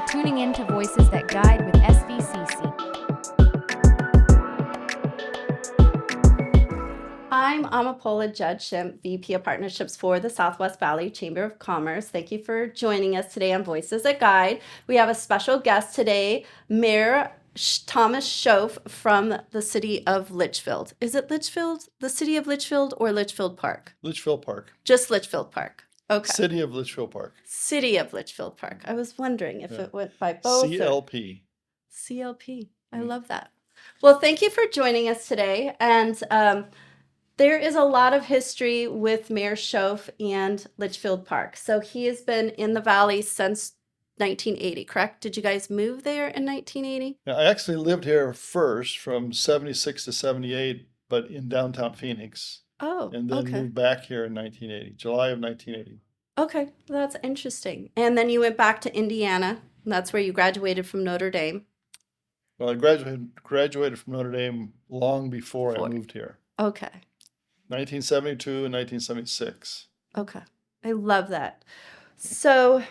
for tuning in to Voices That Guide with SVCC. I'm Amapola Judd Shimp, VP of Partnerships for the Southwest Valley Chamber of Commerce. Thank you for joining us today on Voices That Guide. We have a special guest today, Mayor Thomas Schoaf from the city of Litchfield. Is it Litchfield, the city of Litchfield, or Litchfield Park? Litchfield Park. Just Litchfield Park. Okay. City of Litchfield Park. City of Litchfield Park. I was wondering if Yeah. it went by both. CLP. CLP. I love that. Well, thank you for joining us today. And there is a lot of history with Mayor Schoaf and Litchfield Park. So he has been in the valley since 1980, correct? Did you guys move there in 1980? Now, I actually lived here first from 76 to 78, but in downtown Phoenix. Oh, And then okay. moved back here in 1980, July of 1980. Okay, that's interesting. And then you went back to Indiana. And that's where you graduated from Notre Dame. Well, I graduated from Notre Dame long before I moved here. Okay. 1972 and 1976. Okay. I love that. So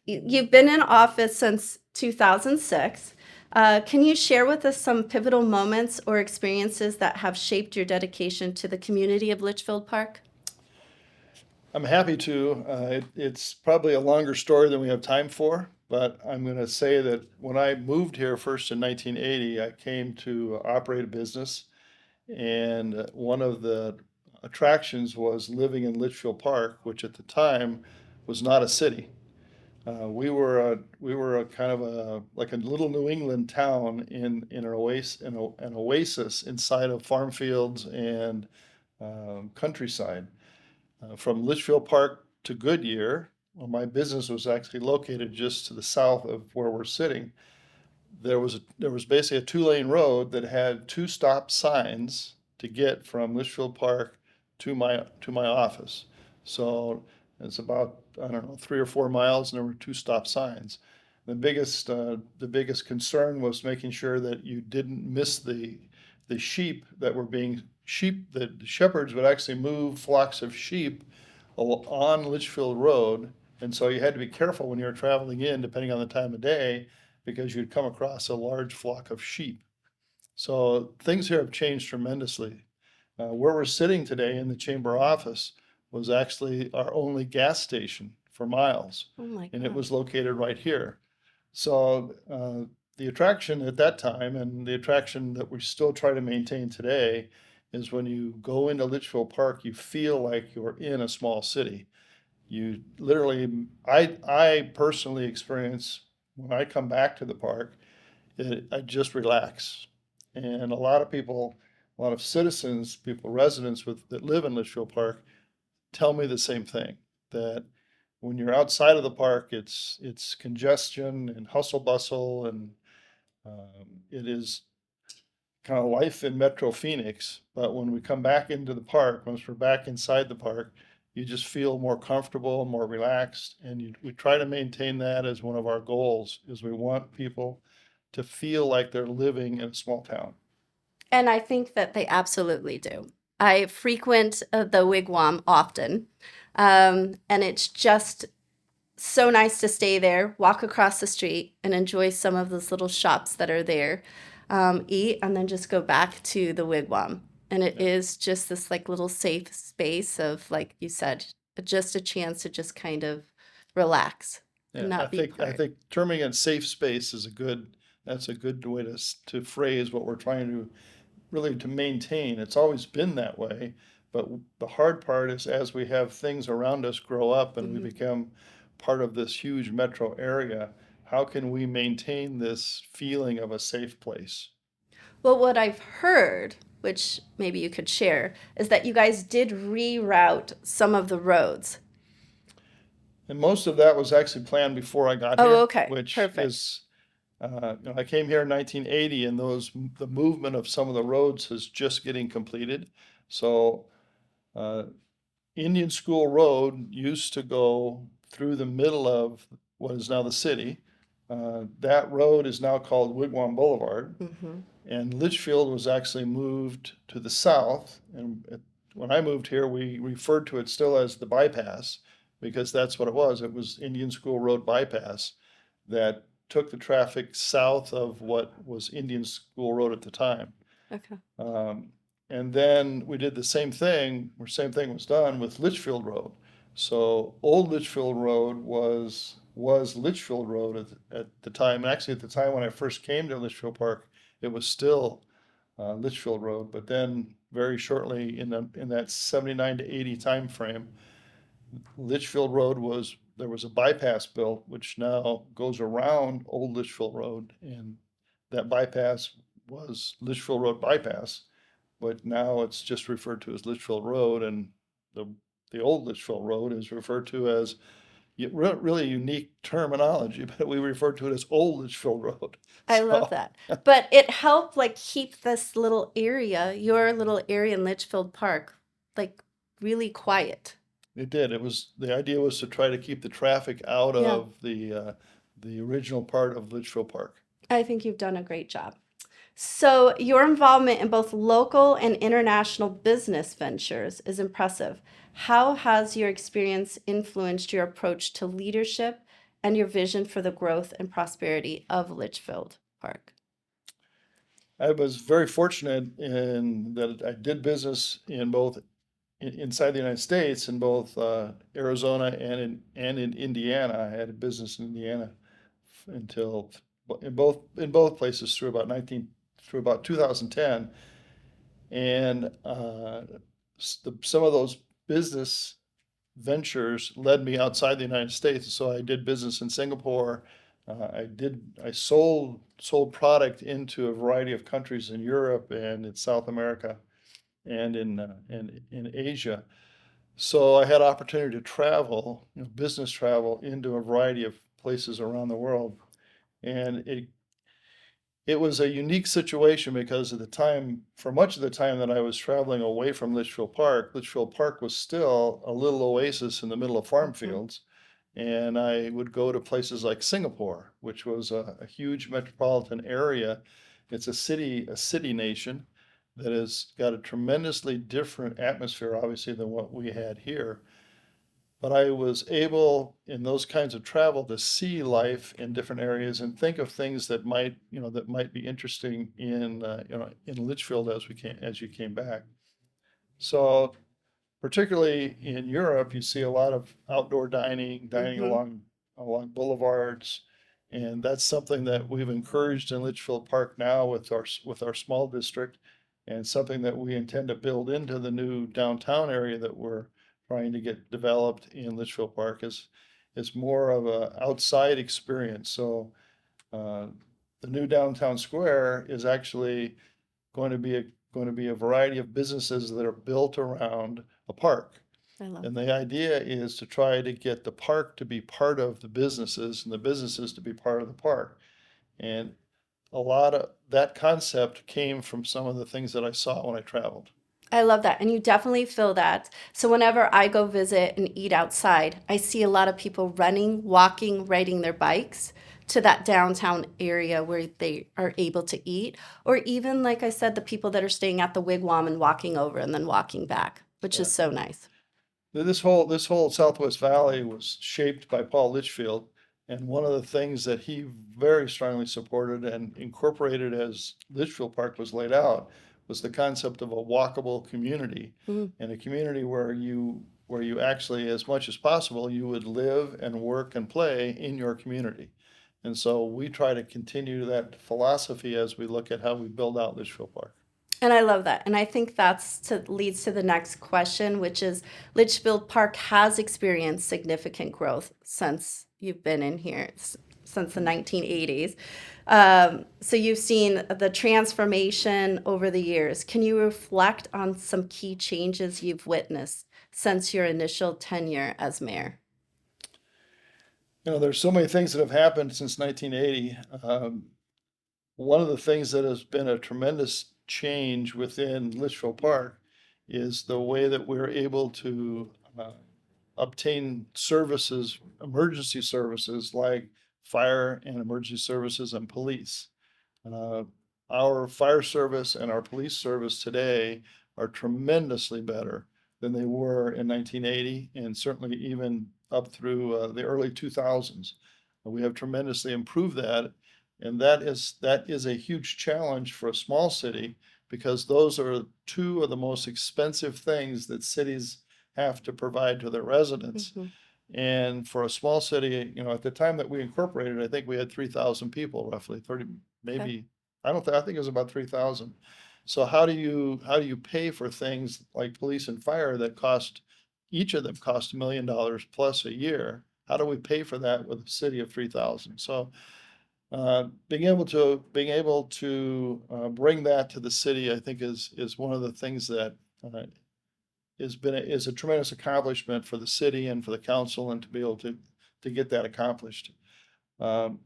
you've been in office since 2006. Can you share with us some pivotal moments or experiences that have shaped your dedication to the community of Litchfield Park? I'm happy to. It's probably a longer story than we have time for, but I'm going to say that when I moved here first in 1980, I came to operate a business, and one of the attractions was living in Litchfield Park, which at the time was not a city. We were a kind of like a little New England town in an oasis inside of farm fields and countryside. From Litchfield Park to Goodyear, well, my business was actually located just to the south of where we're sitting. There was basically a 2-lane road that had 2 stop signs to get from Litchfield Park to my office. So it's about, I don't know, 3 or 4 miles, and there were 2 stop signs. The biggest concern was making sure that you didn't miss the sheep that were being the shepherds would actually move flocks of sheep on Litchfield Road, and so you had to be careful when you were traveling in, depending on the time of day, because you'd come across a large flock of sheep. So things here have changed tremendously. Where we're sitting today in the chamber office was actually our only gas station for miles. Oh my God. And it was located right here. So the attraction at that time, and the attraction that we still try to maintain today, is when you go into Litchfield Park, you feel like you're in a small city. You literally, I personally experience when I come back to the park, I just relax. And a lot of people, a lot of citizens, residents that live in Litchfield Park tell me the same thing, that when you're outside of the park, it's congestion and hustle bustle, and it is kind of life in Metro Phoenix. But when we come back into the park, once we're back inside the park, you just feel more comfortable, more relaxed, and we try to maintain that as one of our goals, is we want people to feel like they're living in a small town. And I think that they absolutely do. I frequent the Wigwam often, and it's just so nice to stay there, walk across the street, and enjoy some of those little shops that are there, eat, and then just go back to the Wigwam. And it is just this like little safe space of, like you said, just a chance to just kind of relax and not be I think terming it safe space is that's a good way to phrase what we're trying to really to maintain. It's always been that way, but the hard part is as we have things around us grow up and we become part of this huge metro area, how can we maintain this feeling of a safe place? Well, what I've heard, which maybe you could share, is that you guys did reroute some of the roads. And most of that was actually planned before I got here. Oh, okay. Which Perfect. is, I came here in 1980, and the movement of some of the roads is just getting completed. So Indian School Road used to go through the middle of what is now the city. That road is now called Wigwam Boulevard. And Litchfield was actually moved to the south. And when I moved here, we referred to it still as the bypass, because that's what it was. It was Indian School Road bypass. that took the traffic south of what was Indian School Road at the time. Okay. And then we did the same thing, or same thing was done with Litchfield Road. So Old Litchfield Road was Litchfield Road at the time. And actually, at the time when I first came to Litchfield Park, it was still Litchfield Road. But then very shortly in that 79 to 80 time frame, Litchfield Road there was a bypass built, which now goes around Old Litchfield Road, and that bypass was Litchfield Road bypass, but now it's just referred to as Litchfield Road, and the old Litchfield Road is referred to as really unique terminology, but we refer to it as Old Litchfield Road. I love that. But it helped like keep this little area, your little area in Litchfield Park, like really quiet. It did. The idea was to try to keep the traffic out Yeah. of the original part of Litchfield Park. I think you've done a great job. So, your involvement in both local and international business ventures is impressive. How has your experience influenced your approach to leadership and your vision for the growth and prosperity of Litchfield Park? I was very fortunate in that I did business in both inside the United States, in both Arizona and in Indiana. I had a business in Indiana until in both places through about 2010, and some of those business ventures led me outside the United States. So I did business in Singapore. I sold product into a variety of countries in Europe and in South America and in Asia. So I had opportunity to travel, business travel into a variety of places around the world. And it was a unique situation because at the time, for much of the time that I was traveling away from Litchfield Park was still a little oasis in the middle of farm fields. And I would go to places like Singapore, which was a huge metropolitan area. It's a city nation that has got a tremendously different atmosphere, obviously, than what we had here. But I was able, in those kinds of travel, to see life in different areas and think of things that might be interesting in Litchfield as you came back. So particularly in Europe, you see a lot of outdoor dining Mhm. along boulevards, and that's something that we've encouraged in Litchfield Park now with our small district, and something that we intend to build into the new downtown area that we're trying to get developed in Litchfield Park is more of a outside experience. So the new downtown square is actually going to be a variety of businesses that are built around a park. I love And the idea is to try to get the park to be part of the businesses and the businesses to be part of the park. And a lot of that concept came from some of the things that I saw when I traveled. I love that. And you definitely feel that. So whenever I go visit and eat outside, I see a lot of people running, walking, riding their bikes to that downtown area where they are able to eat. Or even, like I said, the people that are staying at the wigwam and walking over and then walking back, which Yeah. is so nice. This whole Southwest Valley was shaped by Paul Litchfield, and one of the things that he very strongly supported and incorporated as Litchfield Park was laid out was the concept of a walkable community, Mm. and a community where you actually, as much as possible, you would live and work and play in your community. And so we try to continue that philosophy as we look at how we build out Litchfield Park. And I love that. And I think leads to the next question, which is Litchfield Park has experienced significant growth since you've been in here, since the 1980s. So you've seen the transformation over the years. Can you reflect on some key changes you've witnessed since your initial tenure as mayor? There's so many things that have happened since 1980. One of the things that has been a tremendous change within Litchfield Park is the way that we're able to obtain services, emergency services like fire and emergency services and police. Uh, our fire service and our police service today are tremendously better than they were in 1980, and certainly even up through the early 2000s. We have tremendously improved that. And that is a huge challenge for a small city, because those are two of the most expensive things that cities have to provide to their residents. Mhm. And for a small city, at the time that we incorporated, I think we had 3,000 people, roughly 30, maybe, I think it was about 3,000. So how do you pay for things like police and fire that each of them cost $1 million plus a year? How do we pay for that with a city of 3,000? So being able to bring that to the city, I think is one of the things that is a tremendous accomplishment for the city and for the council, and to be able to get that accomplished. Um,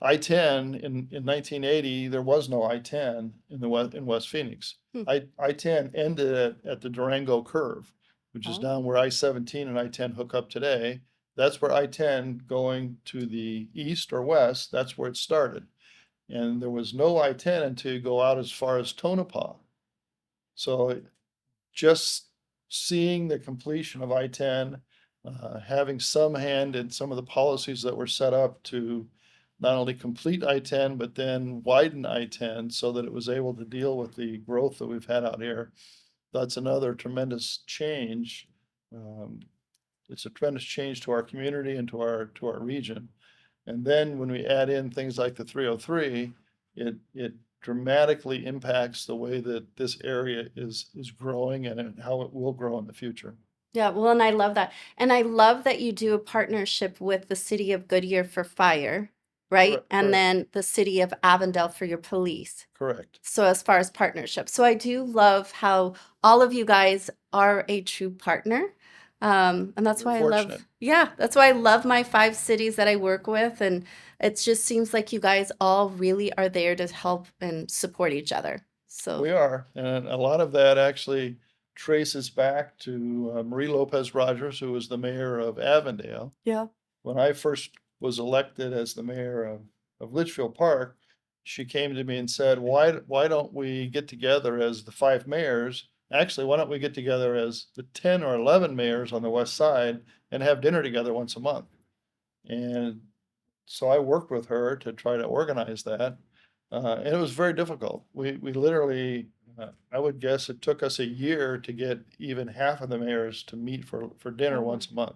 I-10 in 1980, there was no I-10 in West Phoenix. Hmm. I-10 ended at the Durango curve, which is Oh. down where I-17 and I-10 hook up today. That's where I-10 going to the east or west, that's where it started. And there was no I-10 until you go out as far as Tonopah. So just seeing the completion of I-10, having some hand in some of the policies that were set up to not only complete I-10, but then widen I-10 so that it was able to deal with the growth that we've had out here. That's another tremendous change. It's a tremendous change to our community and to our region. And then when we add in things like the 303, it dramatically impacts the way that this area is growing and how it will grow in the future. Yeah, well, and I love that. And I love that you do a partnership with the city of Goodyear for fire, right? Correct, And correct. then the city of Avondale for your police. Correct. So as far as partnership. So I do love how all of you guys are a true partner. And that's We're why fortunate. that's why I love my 5 cities that I work with. And it just seems like you guys all really are there to help and support each other. So We are, and a lot of that actually traces back to Marie Lopez Rogers, who was the mayor of Avondale. yeah. When I first was elected as the mayor of Litchfield Park, she came to me and said, why don't we get together as the 5 mayors? Actually, why don't we get together as the 10 or 11 mayors on the west side and have dinner together once a month? And so I worked with her to try to organize that. And it was very difficult. We literally, I would guess it took us a year to get even half of the mayors to meet for dinner Oh, wow. once a month.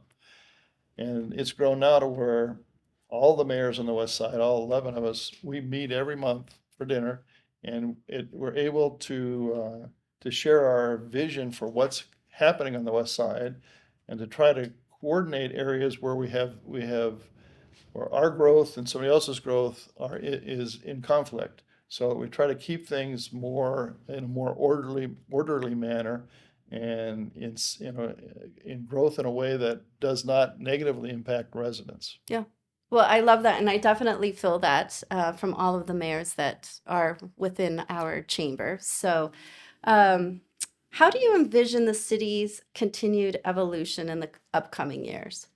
And it's grown now to where all the mayors on the west side, all 11 of us, we meet every month for dinner, and we're able to share our vision for what's happening on the west side, and to try to coordinate areas where where our growth and somebody else's growth is in conflict. So we try to keep things more in a more orderly manner, and in growth in a way that does not negatively impact residents. Yeah. Well, I love that. And I definitely feel that from all of the mayors that are within our chamber. So, how do you envision the city's continued evolution in the upcoming years?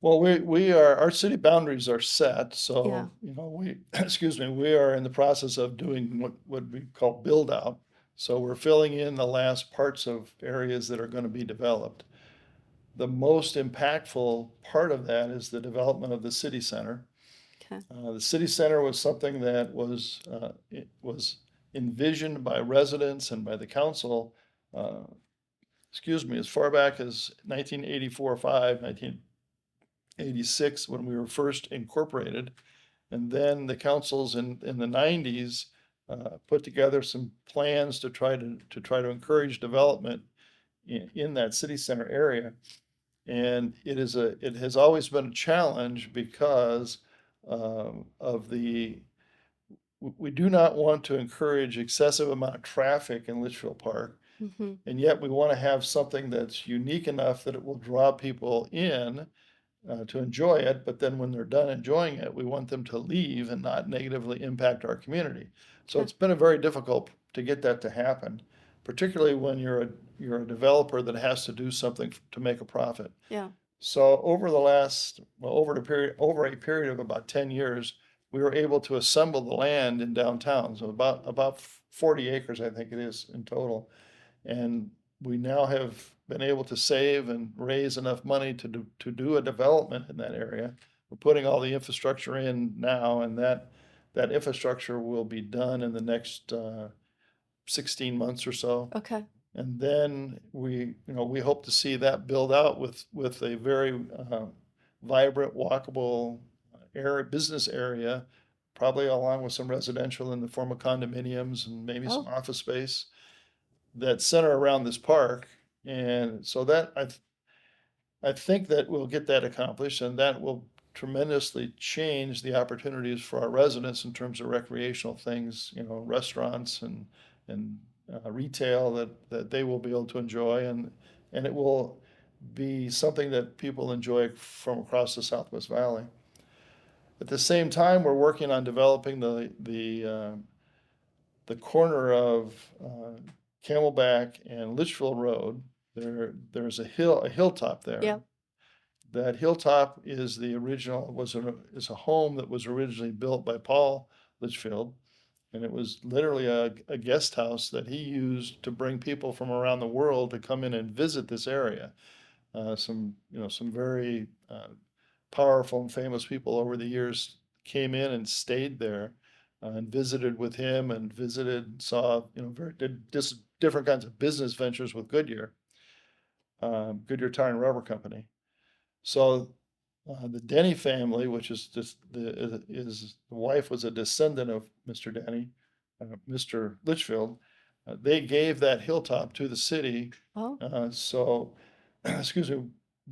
Well, our city boundaries are set, so, Yeah. excuse me, we are in the process of doing what we call build out. So we're filling in the last parts of areas that are going to be developed. The most impactful part of that is the development of the city center. Okay. The city center was something that it was envisioned by residents and by the council, uh, as far back as 1984, 5, 1986, when we were first incorporated. And then the councils in the 90s put together some plans to try to encourage development in that city center area. And it has always been a challenge because we do not want to encourage excessive amount of traffic in Litchfield Park. Mm-hmm. And yet we want to have something that's unique enough that it will draw people in to enjoy it, but then when they're done enjoying it, we want them to leave and not negatively impact our community. So Okay. it's been a very difficult to get that to happen, particularly when you're a developer that has to do something to make a profit. Yeah. So over a period of about 10 years, we were able to assemble the land in downtown, so about 40 acres, I think it is in total. And we now have been able to save and raise enough money to do a development in that area. We're putting all the infrastructure in now, and that infrastructure will be done in the next 16 months or so. Okay. And then we hope to see that build out with a very vibrant, walkable business area, probably along with some residential in the form of condominiums and maybe some office space that center around this park. And so that I think that we'll get that accomplished, and that will tremendously change the opportunities for our residents in terms of recreational things, restaurants and retail that they will be able to enjoy, and it will be something that people enjoy from across the Southwest Valley. At the same time, we're working on developing the corner of Camelback and Litchfield Road. There's a hilltop there. Yep. That hilltop is is a home that was originally built by Paul Litchfield, and it was literally a guest house that he used to bring people from around the world to come in and visit this area. Some very powerful and famous people over the years came in and stayed there and visited with him, and saw just different kinds of business ventures with Goodyear Tire and Rubber Company. So the Denny family, which is the wife was a descendant of Mr. Denny, Mr. Litchfield, they gave that hilltop to the city. So, excuse me,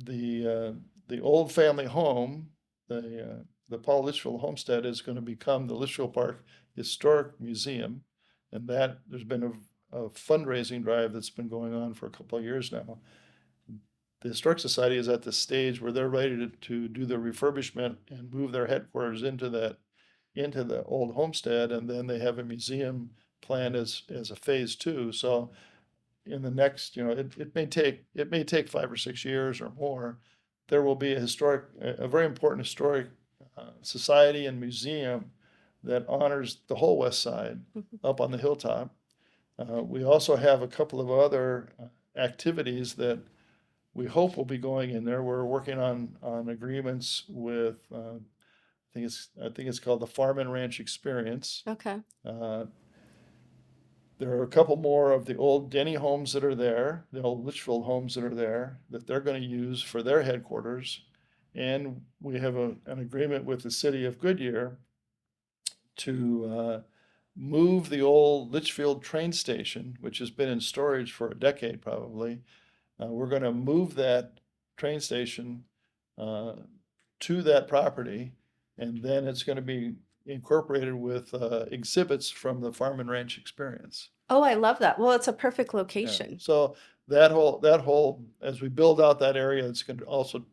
the old family home, the Paul Litchfield homestead, is going to become the Litchfield Park Historic Museum, and that there's been a fundraising drive that's been going on for a couple of years now. The Historic Society is at the stage where they're ready to do the refurbishment and move their headquarters into the old homestead, and then they have a museum planned as a phase 2. So in the next, it may take 5 or 6 years or more. There will be a very important historic society and museum that honors the whole west side up on the hilltop. We also have a couple of other activities that we hope will be going in there. We're working on agreements with, I think it's called the Farm and Ranch Experience. Okay. There are a couple more of the old Denny homes that are there, the old Litchfield homes that are there, that they're going to use for their headquarters. And we have an agreement with the city of Goodyear to move the old Litchfield train station, which has been in storage for a decade probably. We're going to move that train station to that property, and then it's going to be incorporated with exhibits from the Farm and Ranch Experience. Oh, I love that. Well, it's a perfect location. Yeah. So that whole, as we build out that area, it's going to also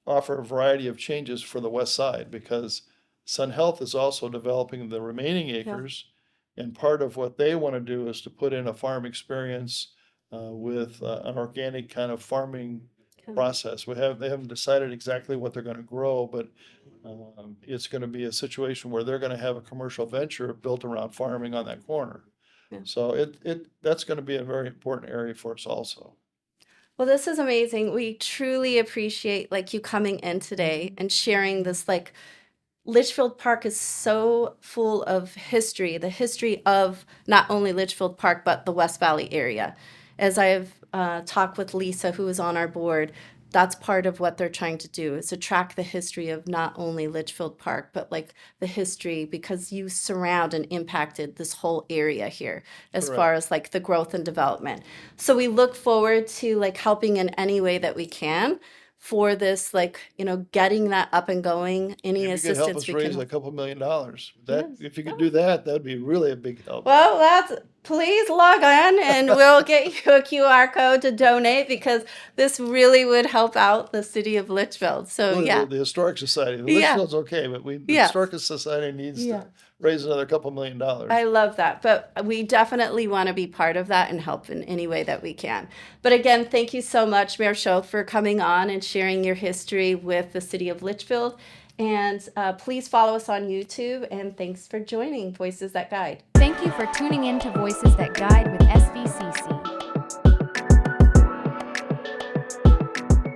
offer a variety of changes for the west side, because Sun Health is also developing the remaining acres, and part of what they want to do is to put in a farm experience with an organic kind of farming process. They haven't decided exactly what they're going to grow, but it's going to be a situation where they're going to have a commercial venture built around farming on that corner. Yeah. So that's going to be a very important area for us also. Well, this is amazing. We truly appreciate you coming in today and sharing this. Litchfield Park is so full of history, the history of not only Litchfield Park, but the West Valley area. As I've talked with Lisa, who is on our board, that's part of what they're trying to do, is to track the history of not only Litchfield Park, but the history, because you surround and impacted this whole area here as Correct. far as the growth and development. So we look forward to helping in any way that we can for this, getting that up and going. Any If you could help assistance us we raise can. a couple $1 million, Yes. if you could do that, that'd be really a big help. Well, please log on and we'll get you a QR code to donate, because this really would help out the city of Litchfield. So Really, yeah. the Historic Society, the Yeah. Litchfield's okay, but the Yeah. Historic Society needs Yeah. to raise another couple $1 million. I love that, but we definitely want to be part of that and help in any way that we can. But again, thank you so much, Mayor Schoaf, for coming on and sharing your history with the city of Litchfield. And please follow us on YouTube, and thanks for joining Voices That Guide. Thank you for tuning in to Voices That Guide with